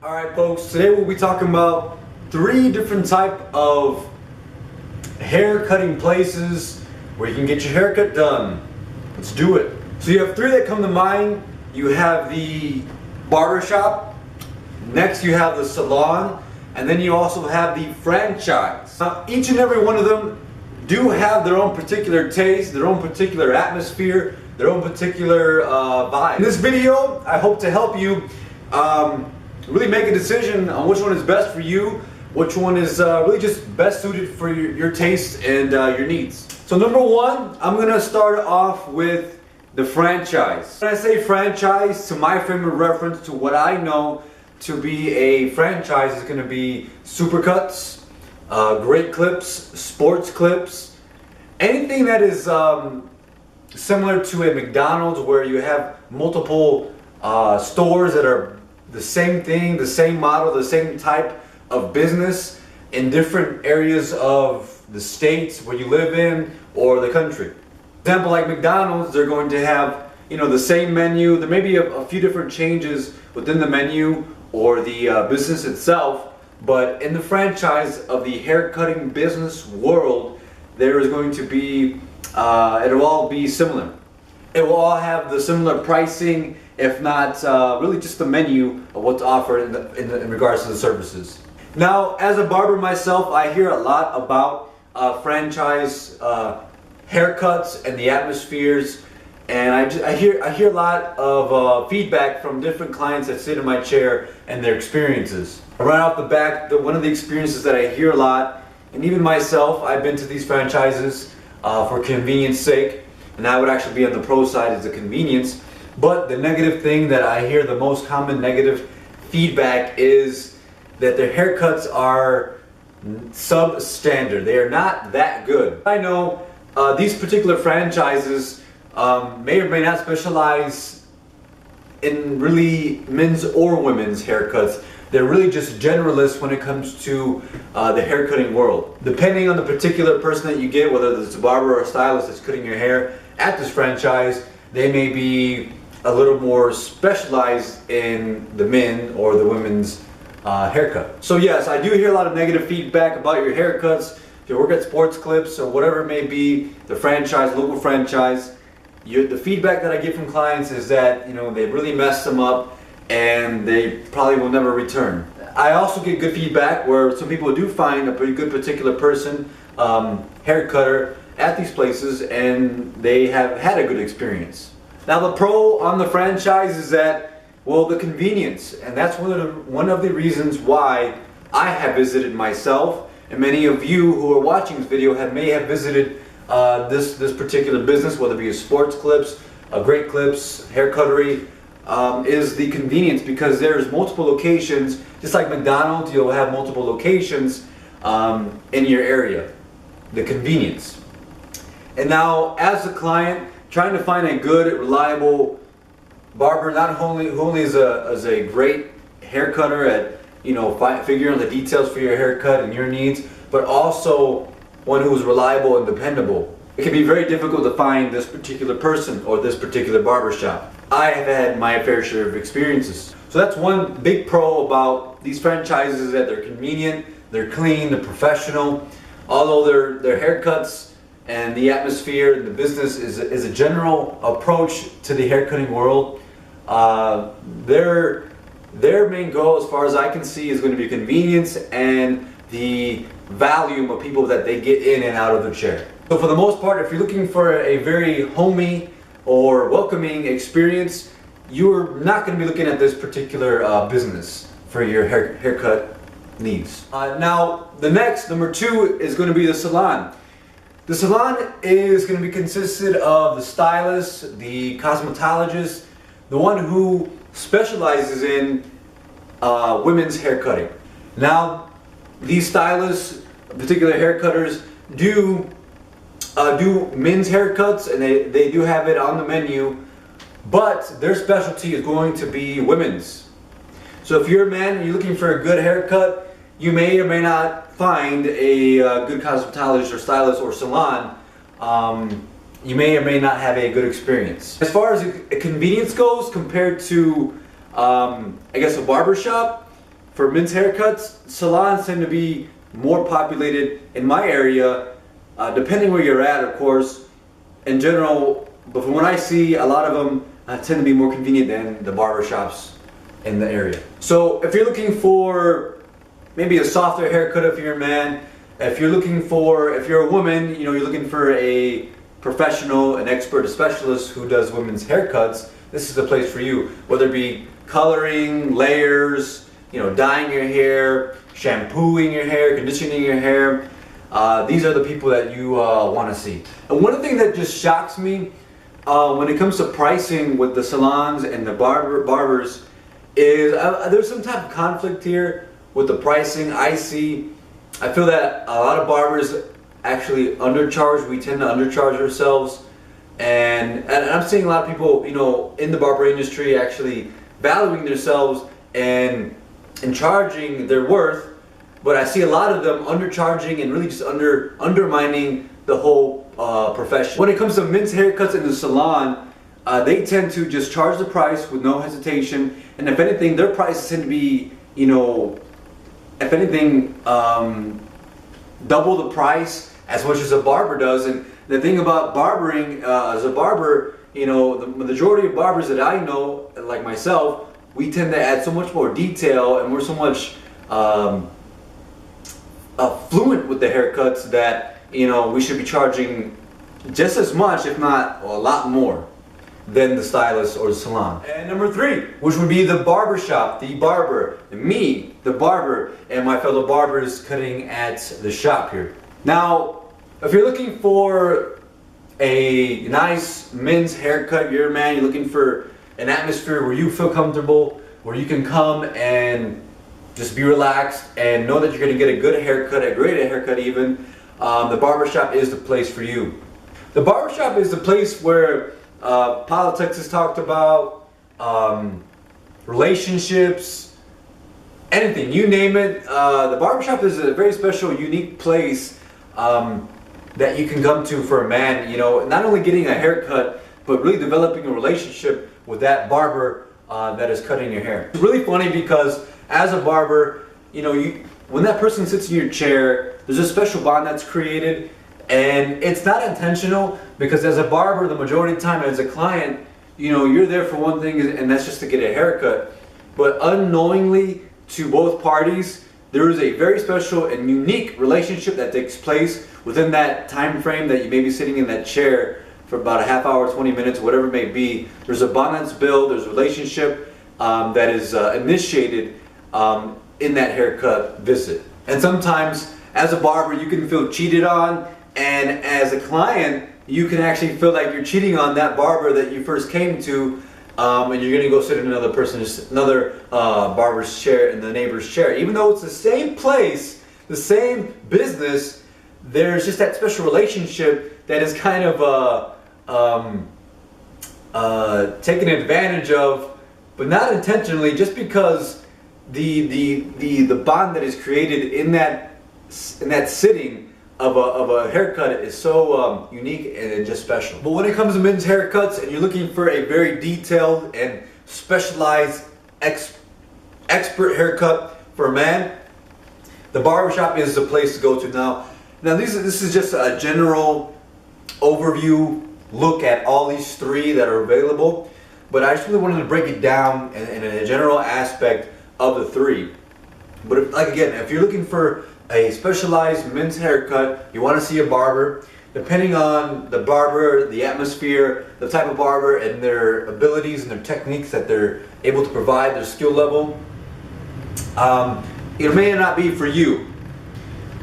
Alright folks, today we'll be talking about 3 different type of hair cutting places where you can get your haircut done. Let's do it. So you have 3 that come to mind. You have the barbershop, next you have the salon, and then you also have the franchise. Now, each and every one of them do have their own particular taste, their own particular atmosphere, their own particular vibe. In this video, I hope to help you really make a decision on which one is best for you, which one is really just best suited for your taste and your needs. So number 1, I'm going to start off with the franchise. When I say franchise, to my frame of reference, to what I know to be a franchise is going to be supercuts, great clips, sports clips, anything that is similar to a McDonald's where you have multiple stores that are the same thing, the same model, the same type of business in different areas of the states where you live in or the country. For example, like McDonald's, they're going to have, you know, the same menu. There may be a few different changes within the menu or the business itself, but in the franchise of the hair cutting business world, there is going to be, it'll all be similar. It will all have the similar pricing, if not really just the menu of what's offered in regards to the services. Now, as a barber myself, I hear a lot about franchise haircuts and the atmospheres, and I hear a lot of feedback from different clients that sit in my chair and their experiences. Right off the bat, one of the experiences that I hear a lot, and even myself, I've been to these franchises for convenience sake, and I would actually be on the pro side as a convenience. But the negative thing that I hear, the most common negative feedback, is that their haircuts are substandard. They are not that good. I know these particular franchises may or may not specialize in really men's or women's haircuts. They're really just generalists when it comes to the haircutting world. Depending on the particular person that you get, whether it's a barber or a stylist that's cutting your hair at this franchise, they may be a little more specialized in the men or the women's haircut. So yes, I do hear a lot of negative feedback about your haircuts. If you work at Sports Clips or whatever it may be, the franchise, local franchise, the feedback that I get from clients is that, you know, they really messed them up and they probably will never return. I also get good feedback where some people do find a pretty good particular person, hair cutter, at these places, and they have had a good experience. Now the pro on the franchise is that, well, the convenience, and that's one of the reasons why I have visited myself, and many of you who are watching this video may have visited this particular business, whether it be a Sports Clips, Great Clips, hair cuttery, is the convenience, because there's multiple locations. Just like McDonald's, you'll have multiple locations in your area. The convenience. And now, as a client, trying to find a good, reliable barber, not only who only is a great hair cutter at, you know, figuring out the details for your haircut and your needs, but also one who is reliable and dependable. It can be very difficult to find this particular person or this particular barbershop. I have had my fair share of experiences. So that's one big pro about these franchises, is that they're convenient, they're clean, they're professional. Although their haircuts and the atmosphere and the business is a general approach to the haircutting world, their main goal, as far as I can see, is going to be convenience and the volume of people that they get in and out of the chair. So for the most part, if you're looking for a very homey or welcoming experience, you're not going to be looking at this particular business for your haircut needs. Now, the next, number 2, is going to be the salon. The salon is going to be consisted of the stylist, the cosmetologist, the one who specializes in women's hair cutting. Now, these stylists, particular hair cutters, do men's haircuts, and they do have it on the menu, but their specialty is going to be women's. So if you're a man and you're looking for a good haircut, you may or may not find a good cosmetologist or stylist or salon. You may or may not have a good experience. As far as a convenience goes, compared to I guess a barbershop, for men's haircuts, salons tend to be more populated in my area, depending where you're at, of course. In general, but from what I see, a lot of them tend to be more convenient than the barbershops in the area. So if you're looking for maybe a softer haircut if you're a man, if you're a woman, you know, you're looking for a professional, an expert, a specialist who does women's haircuts, this is the place for you. Whether it be coloring, layers, you know, dyeing your hair, shampooing your hair, conditioning your hair, these are the people that you want to see. And one thing that just shocks me when it comes to pricing with the salons and the barbers is there's some type of conflict here with the pricing. I feel that a lot of barbers actually undercharge. We tend to undercharge ourselves, and I'm seeing a lot of people, you know, in the barber industry actually valuing themselves and charging their worth. But I see a lot of them undercharging and really just undermining the whole profession. When it comes to men's haircuts in the salon, they tend to just charge the price with no hesitation, and if anything, their prices tend to be, you know, if anything, double the price as much as a barber does. And the thing about barbering, as a barber, you know, the majority of barbers that I know, like myself, we tend to add so much more detail, and we're so much fluent with the haircuts that, you know, we should be charging just as much, if not a lot more, than the stylist or the salon. And number 3, which would be the barbershop, the barber, me, the barber, and my fellow barbers cutting at the shop here. Now, if you're looking for a nice men's haircut, you're a man, you're looking for an atmosphere where you feel comfortable, where you can come and just be relaxed and know that you're going to get a good haircut, a great haircut even, the barbershop is the place for you. The barbershop is the place where politics is talked about, relationships, anything, you name it. The barbershop is a very special, unique place that you can come to for a man, you know, not only getting a haircut, but really developing a relationship with that barber that is cutting your hair. It's really funny because as a barber, you know, when that person sits in your chair, there's a special bond that's created, and it's not intentional, because as a barber, the majority of the time, as a client, you know, you're there for one thing, and that's just to get a haircut. But unknowingly to both parties, there is a very special and unique relationship that takes place within that time frame that you may be sitting in that chair for about a half hour, 20 minutes, whatever it may be. There's a bond that's built, there's a relationship that is initiated in that haircut visit. And sometimes as a barber, you can feel cheated on, and as a client, you can actually feel like you're cheating on that barber that you first came to, and you're gonna go sit in another barber's chair, in the neighbor's chair. Even though it's the same place, the same business, there's just that special relationship that is kind of taken advantage of, but not intentionally, just because the bond that is created in that sitting of a haircut is so unique and just special. But when it comes to men's haircuts and you're looking for a very detailed and specialized expert haircut for a man, the barbershop is the place to go to. Now this is just a general overview look at all these 3 that are available, but I just really wanted to break it down in a general aspect of the 3. But if you're looking for a specialized men's haircut, you want to see a barber, depending on the barber, the atmosphere, the type of barber, and their abilities and their techniques that they're able to provide, their skill level, it may not be for you.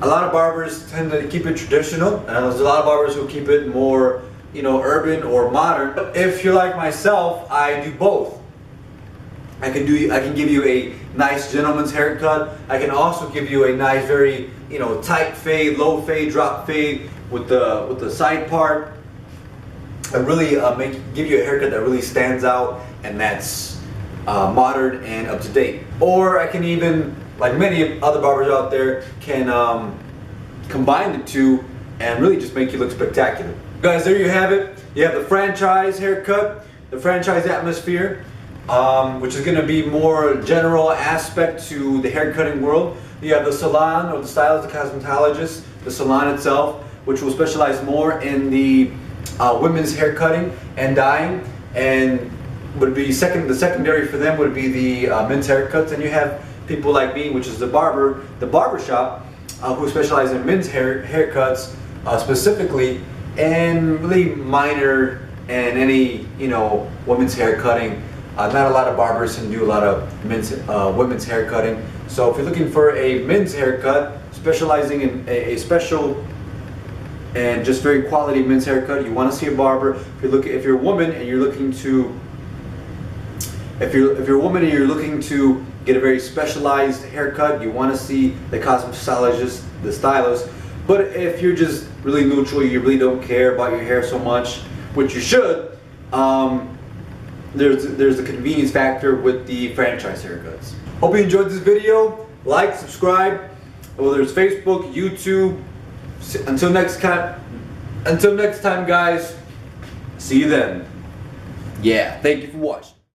A lot of barbers tend to keep it traditional, and there's a lot of barbers who keep it more, you know, urban or modern. But if you're like myself, I do both. I can give you a nice gentleman's haircut. I can also give you a nice, very, you know, tight fade, low fade, drop fade with the side part, and really give you a haircut that really stands out and that's modern and up to date. Or I can even, like many other barbers out there, can combine the 2 and really just make you look spectacular. Guys, there you have it. You have the franchise haircut, the franchise atmosphere. which is going to be more general aspect to the haircutting world. You have the salon, or the stylist, the cosmetologist, the salon itself, which will specialize more in the women's haircutting and dyeing, and would be the secondary for them would be the men's haircuts. And you have people like me, which is the barbershop, who specialize in men's haircuts specifically, and really minor in any women's haircutting. Not a lot of barbers can do a lot of women's haircutting. So if you're looking for a men's haircut, specializing in a special and just very quality men's haircut, you want to see a barber. If you're a woman and you're looking to get a very specialized haircut, you want to see the cosmetologist, the stylist. But if you're just really neutral, you really don't care about your hair so much, which you should, there's the convenience factor with the franchise haircuts. Hope you enjoyed this video. Like, subscribe, whether it's Facebook, YouTube. Until next time, guys. See you then. Yeah, thank you for watching.